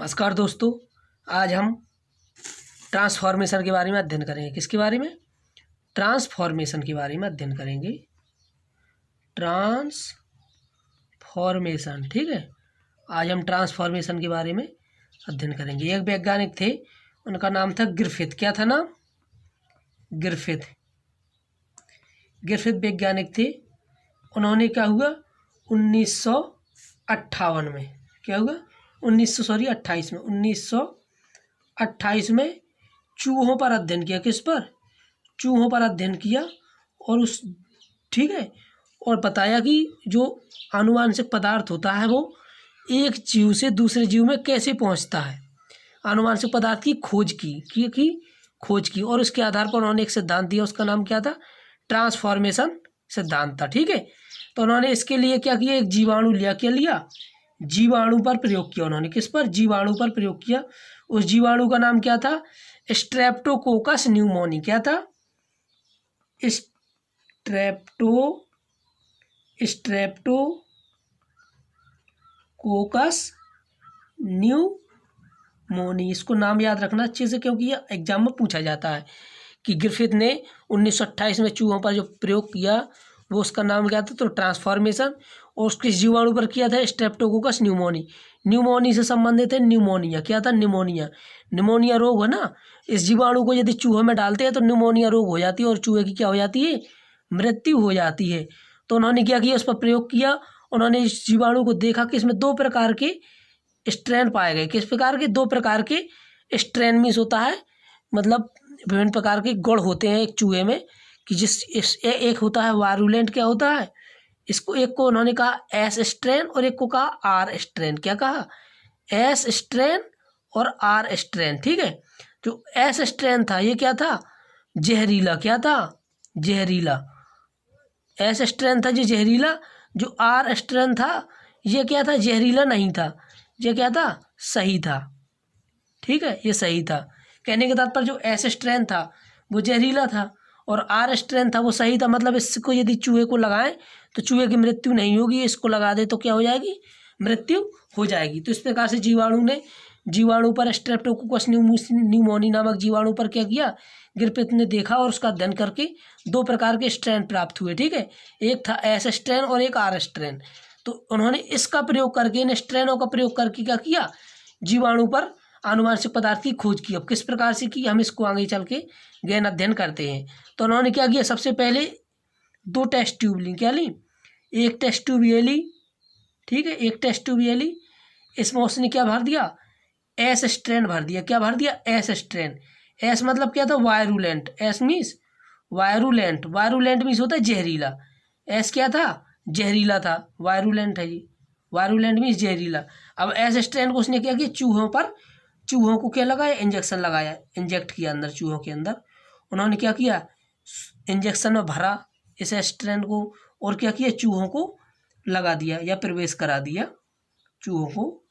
नमस्कार दोस्तों, आज हम ट्रांसफॉर्मेशन के बारे में अध्ययन करेंगे। किसके बारे में? ट्रांसफॉर्मेशन के बारे में अध्ययन करेंगे। ट्रांसफॉर्मेशन, ठीक है। आज हम ट्रांसफॉर्मेशन के बारे में अध्ययन करेंगे। एक वैज्ञानिक थे, उनका नाम था ग्रिफिथ। क्या था नाम? ग्रिफिथ वैज्ञानिक थे। उन्होंने क्या हुआ 1958 में, क्या हुआ 1928 में चूहों पर अध्ययन किया। किस पर? चूहों पर अध्ययन किया और ठीक है, और बताया कि जो आनुवांशिक पदार्थ होता है वो एक जीव से दूसरे जीव में कैसे पहुंचता है। आनुवांशिक पदार्थ की खोज की और उसके आधार पर उन्होंने एक सिद्धांत दिया। उसका नाम क्या था? ट्रांसफॉर्मेशन सिद्धांत था, ठीक है। तो उन्होंने इसके लिए क्या किया, एक जीवाणु लिया। क्या लिया? जीवाणु पर प्रयोग किया उन्होंने। किस पर? जीवाणु पर प्रयोग किया। उस जीवाणु का नाम क्या था? Streptococcus pneumoniae. क्या था? Streptococcus pneumoniae. इसको नाम याद रखना अच्छे से, क्योंकि ये एग्जाम में पूछा जाता है कि ग्रिफिथ ने 1928 में चूहों पर जो प्रयोग किया वो उसका नाम क्या था? तो ट्रांसफॉर्मेशन। और उसके जीवाणु पर किया था स्ट्रेप्टोकोकस न्यूमोनी। न्यूमोनी से संबंधित है निमोनिया। क्या था? निमोनिया रोग है ना। इस जीवाणु को यदि चूहे में डालते हैं तो निमोनिया रोग हो जाती है और चूहे की क्या हो जाती है? मृत्यु हो जाती है। तो उन्होंने क्या किया, उस पर प्रयोग किया। उन्होंने इस जीवाणु को देखा कि इसमें 2 प्रकार के स्ट्रेन पाए गए। किस प्रकार के? 2 प्रकार के स्ट्रेन मीन्स होता है, मतलब विभिन्न प्रकार के गुण होते हैं एक चूहे में, कि एक होता है वायरुलेंट। क्या होता है? इसको एक को उन्होंने कहा एस स्ट्रेन और एक को कहा आर स्ट्रेन। क्या कहा? एस स्ट्रेन और आर स्ट्रेन, ठीक है। जो एस स्ट्रेन था ये क्या था? जहरीला। क्या था? जहरीला। एस स्ट्रेन था जो जहरीला। जो आर स्ट्रेन था ये क्या था? जहरीला नहीं था। ये क्या था? सही था, ठीक है, ये सही था। कहने के तात्पर्य जो एस स्ट्रेन था वो जहरीला था और आर स्ट्रेन था वो सही था। मतलब इसको यदि चूहे को लगाएं तो चूहे की मृत्यु नहीं होगी, इसको लगा दे तो क्या हो जाएगी? मृत्यु हो जाएगी। तो इस प्रकार से जीवाणु पर स्ट्रेप्टोकोकस न्यूमोनी नामक जीवाणु पर क्या किया, ग्रिफिथ ने देखा और उसका अध्ययन करके 2 प्रकार के स्ट्रेन प्राप्त हुए, ठीक है। एक था एस स्ट्रेन और एक आर स्ट्रेन। तो उन्होंने इसका प्रयोग करके, इन स्ट्रेनों का प्रयोग करके क्या किया, जीवाणु पर आनुवांशिक पदार्थ की खोज की। अब किस प्रकार से की, हम इसको आगे चल के गहन अध्ययन करते हैं। तो उन्होंने क्या किया, सबसे पहले 2 टेस्ट ट्यूब ली। क्या ली? एक टेस्ट ट्यूब ये ली, ठीक है, एक टेस्ट ट्यूब ये ली। इसमें उसने क्या भर दिया? एस स्ट्रेन भर दिया। क्या भर दिया? S strain. एस मतलब क्या था? Virulent. S means virulent. Virulent means होता है जहरीला। एस क्या था? जहरीला था। वायरुलेंट है जी, वायरुलेंट मीन्स जहरीला। अब एस स्ट्रेन को उसने क्या किया, चूहों को क्या लगाया? इंजेक्शन लगाया, इंजेक्ट किया अंदर चूहों के अंदर। उन्होंने क्या किया, इंजेक्शन में भरा इस स्ट्रेन को और क्या किया, चूहों को लगा दिया या प्रवेश करा दिया चूहों को।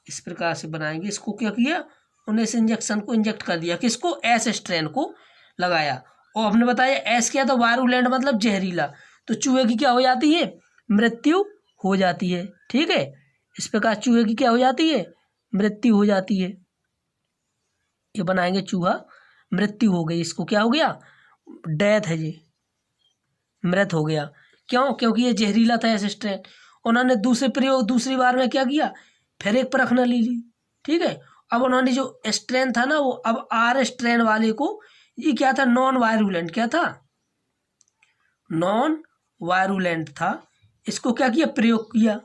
इस प्रकार से बनाएंगे। इसको क्या किया, उन्हें इस इंजेक्शन को इंजेक्ट कर दिया। किसको? एस स्ट्रेन को लगाया। और हमने बताया एस क्या था? वायरुलेंट मतलब जहरीला। तो चूहे की क्या हो जाती है? मृत्यु हो जाती है, ठीक है। इस प्रकार चूहे की क्या हो जाती है? मृत्यु हो जाती है। ये बनाएंगे चूहा मृत्यु हो गई, इसको क्या हो गया? डेथ है जी, मृत हो गया। क्यों? क्योंकि ये जहरीला था एस स्ट्रेन। उन्होंने दूसरी बार में क्या किया, फिर एक परखना ली, ठीक है। अब उन्होंने जो स्ट्रेन था ना वो अब आर स्ट्रेन वाले को, ये क्या था? Non virulent. क्या था? नॉन वायरुलेंट था। इसको क्या किया? प्रयोग किया,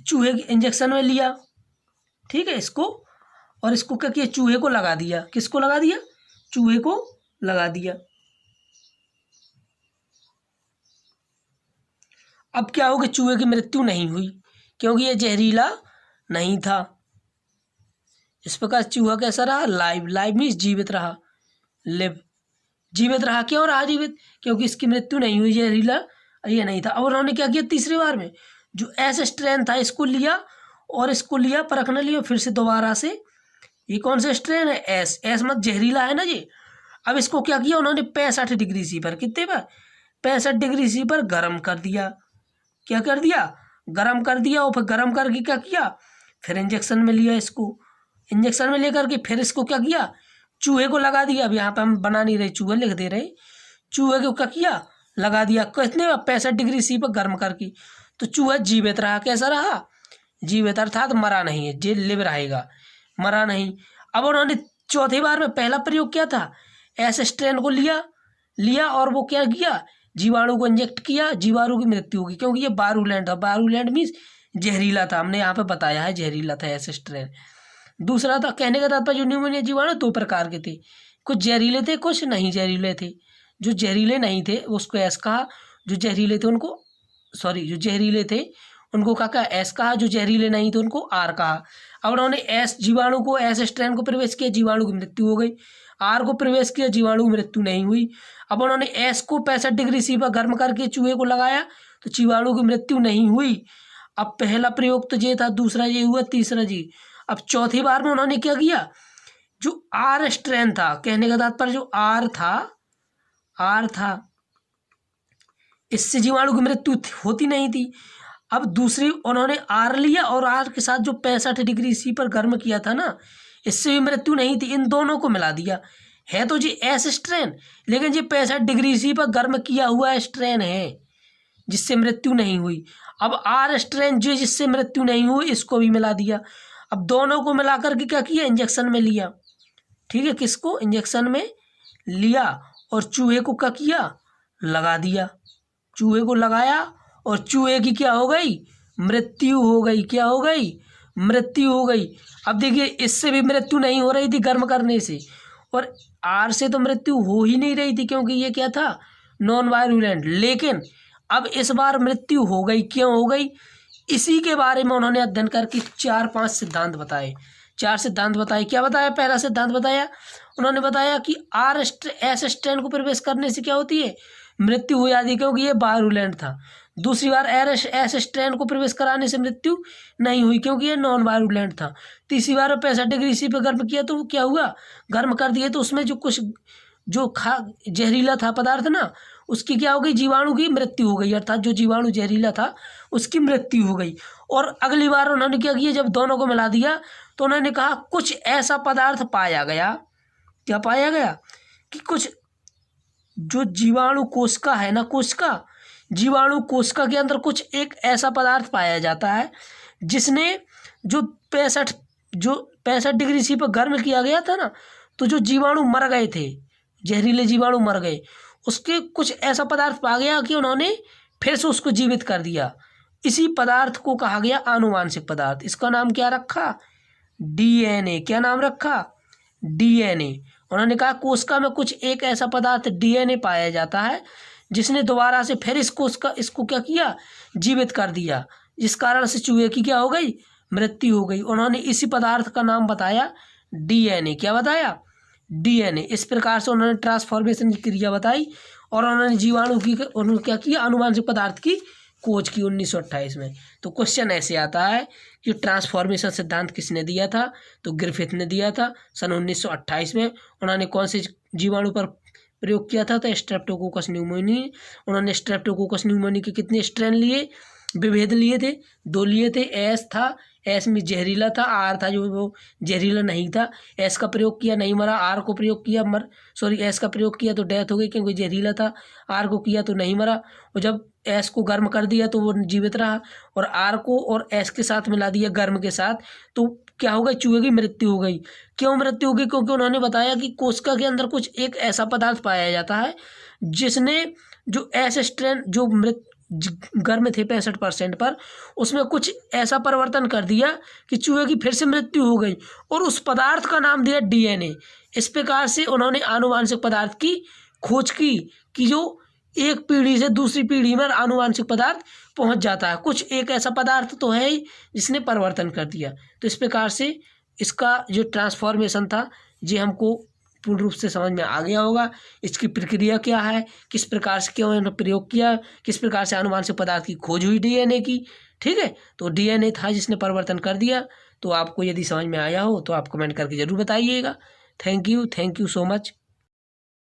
चूहे के इंजेक्शन में लिया, ठीक है, इसको। और इसको क्या किया? चूहे को लगा दिया। किसको लगा दिया? चूहे को लगा दिया। अब क्या हो गया, चूहे की मृत्यु नहीं हुई क्योंकि ये जहरीला नहीं था। इस प्रकार चूहा कैसा रहा? लाइव मीन्स जीवित रहा। लिव, जीवित रहा। क्यों रहा जीवित? क्योंकि इसकी मृत्यु नहीं हुई, जहरीला ये नहीं था। और उन्होंने क्या किया, तीसरी बार में जो एस स्ट्रेन था इसको लिया और इसको लिया, परखने लिया, फिर से दोबारा से। ये कौन सा स्ट्रेन है? एस। एस मत जहरीला है ना जी। अब इसको क्या किया उन्होंने? 65 डिग्री सी पर, कितने पर? 65 डिग्री सी पर गर्म कर दिया। क्या कर दिया? गर्म कर दिया। और फिर गर्म करके क्या किया, फिर इंजेक्शन में लिया इसको। इंजेक्शन में लेकर के फिर इसको क्या किया, चूहे को लगा दिया। अब यहाँ पे हम बना नहीं रहे, चूहे लिख दे रहे। चूहे को क्या किया, लगा दिया। कितने 65 डिग्री सी पर गर्म करके। तो चूहा जीवित रहा। कैसा रहा, जीवित, अर्थात मरा नहीं है, जेल लिव रहेगा, मरा नहीं। अब उन्होंने चौथी बार में पहला प्रयोग किया था, एस स्ट्रेन को लिया और वो क्या किया, जीवाणु को इंजेक्ट किया, जीवाणु की मृत्यु होगी, क्योंकि ये बारूलैंड था। बारूलैंड मीन्स जहरीला था, हमने यहाँ पे बताया है जहरीला था एस स्ट्रेन। दूसरा था, कहने का तात्पर्य, जो न्यूमोनिया जीवाणु 2 प्रकार के थे, कुछ जहरीले थे, कुछ नहीं जहरीले थे। जो जहरीले नहीं थे उसको एस कहा, जो जहरीले थे उनको जो जहरीले थे उनको क्या एस कहा, जो जहरीले नहीं थे उनको आर कहा। अब उन्होंने एस जीवाणु को, एस स्ट्रेन को प्रवेश किया, जीवाणु की मृत्यु हो गई। आर को प्रवेश किया, जीवाणु की मृत्यु नहीं हुई। अब उन्होंने एस को 65 डिग्री सी पर गर्म करके चूहे को लगाया, तो जीवाणु की मृत्यु नहीं हुई। अब पहला प्रयोग तो ये था, दूसरा ये हुआ, तीसरा जी। अब चौथी बार में उन्होंने क्या किया, जो आर स्ट्रेन था, कहने का तात्पर्य जो आर था, इससे जीवाणु की मृत्यु होती नहीं थी। अब दूसरी उन्होंने आर लिया और आर के साथ जो 65 डिग्री सी पर गर्म किया था ना, इससे भी मृत्यु नहीं थी। इन दोनों को मिला दिया, है तो जी एस स्ट्रेन, लेकिन ये 65 डिग्री सी पर गर्म किया हुआ स्ट्रेन है जिससे मृत्यु नहीं हुई। अब आर स्ट्रेन जो जिससे मृत्यु नहीं हुई, इसको भी मिला दिया। अब दोनों को मिला करके क्या किया, इंजेक्शन में लिया। ठीक है, किसको, इंजेक्शन में लिया और चूहे को क्या किया, लगा दिया। चूहे को लगाया और चूहे की क्या हो गई, मृत्यु हो गई। क्या हो गई, मृत्यु हो गई। अब देखिए, इससे भी मृत्यु नहीं हो रही थी गर्म करने से, और आर से तो मृत्यु हो ही नहीं रही थी, क्योंकि ये क्या था, नॉन वायरुलेंट। लेकिन अब इस बार मृत्यु हो गई। क्यों हो गई, इसी के बारे में उन्होंने अध्ययन करके 4-5 सिद्धांत बताए। 4 सिद्धांत बताए। क्या बताया, पहला सिद्धांत बताया, उन्होंने बताया कि आर एस स्ट्रेन को प्रवेश करने से क्या होती है, मृत्यु हो जाती है, क्योंकि ये वायरुलेंट था। दूसरी बार एस स्ट्रेन को प्रवेश कराने से मृत्यु नहीं हुई, क्योंकि ये नॉन वायरुलेंट था। तीसरी बार 65 डिग्री सी पे गर्म किया, तो क्या हुआ, गर्म कर दिए, तो उसमें जो जहरीला था पदार्थ ना, उसकी क्या हो गई, जीवाणु की मृत्यु हो गई, अर्थात जो जीवाणु जहरीला था उसकी मृत्यु हो गई। और अगली बार उन्होंने क्या किया, जब दोनों को मिला दिया, तो उन्होंने कहा कुछ ऐसा पदार्थ पाया गया। क्या पाया गया, कि कुछ जो जीवाणु कोशिका है ना, जीवाणु कोशिका के अंदर कुछ एक ऐसा पदार्थ पाया जाता है जिसने जो 65 डिग्री सी पर गर्म किया गया था ना, तो जो जीवाणु मर गए थे, जहरीले जीवाणु मर गए, उसके कुछ ऐसा पदार्थ पा गया कि उन्होंने फिर से उसको जीवित कर दिया। इसी पदार्थ को कहा गया आनुवांशिक पदार्थ। इसका नाम क्या रखा, डीएनए। क्या नाम रखा, डीएनए। उन्होंने कहा कोशिका में कुछ एक ऐसा पदार्थ डीएनए पाया जाता है जिसने दोबारा से फिर इसको क्या किया, जीवित कर दिया, जिस कारण से चूहे की क्या हो गई, मृत्यु हो गई। उन्होंने इसी पदार्थ का नाम बताया डीएनए। क्या बताया, डीएनए। इस प्रकार से उन्होंने ट्रांसफॉर्मेशन की क्रिया बताई और उन्होंने जीवाणु की उन्होंने क्या किया, आनुवांशिक पदार्थ की खोज की 1928 में। तो क्वेश्चन ऐसे आता है कि ट्रांसफॉर्मेशन सिद्धांत किसने दिया था, तो ग्रिफिथ ने दिया था सन 1928 में। उन्होंने कौन से जीवाणु पर प्रयोग किया था, तो स्ट्रेप्टोकोकस न्यूमोनी। उन्होंने स्ट्रेप्टोकोकस न्यूमोनी के कितने स्ट्रेन लिए, विभेद लिए थे, 2 लिए थे। एस था, एस में जहरीला था, आर था जो वो जहरीला नहीं था। एस का प्रयोग किया, नहीं मरा। आर को प्रयोग किया, एस का प्रयोग किया तो डेथ हो गई क्योंकि जहरीला था। आर को किया तो नहीं मरा, और जब एस को गर्म कर दिया तो वो जीवित रहा। और आर को और एस के साथ मिला दिया, गर्म के साथ, तो क्या हो गई, चूहे की मृत्यु हो गई। क्यों मृत्यु हो गई, क्योंकि उन्होंने बताया कि कोशिका के अंदर कुछ एक ऐसा पदार्थ पाया जाता है जिसने जो एस स्ट्रेन जो गर्म थे 65% पर, उसमें कुछ ऐसा परिवर्तन कर दिया कि चूहे की फिर से मृत्यु हो गई, और उस पदार्थ का नाम दिया डीएनए। इस प्रकार से उन्होंने आनुवांशिक पदार्थ की खोज की कि जो एक पीढ़ी से दूसरी पीढ़ी में आनुवांशिक पदार्थ पहुंच जाता है। कुछ एक ऐसा पदार्थ तो है ही जिसने परिवर्तन कर दिया। तो इस प्रकार से इसका जो ट्रांसफॉर्मेशन था, ये हमको पूर्ण रूप से समझ में आ गया होगा। इसकी प्रक्रिया क्या है, किस प्रकार से क्यों इन्होंने प्रयोग किया, किस प्रकार से आनुवांशिक पदार्थ की खोज हुई डीएनए की। ठीक है, तो डीएनए था जिसने परिवर्तन कर दिया। तो आपको यदि समझ में आया हो तो आप कमेंट करके ज़रूर बताइएगा। Thank you so much.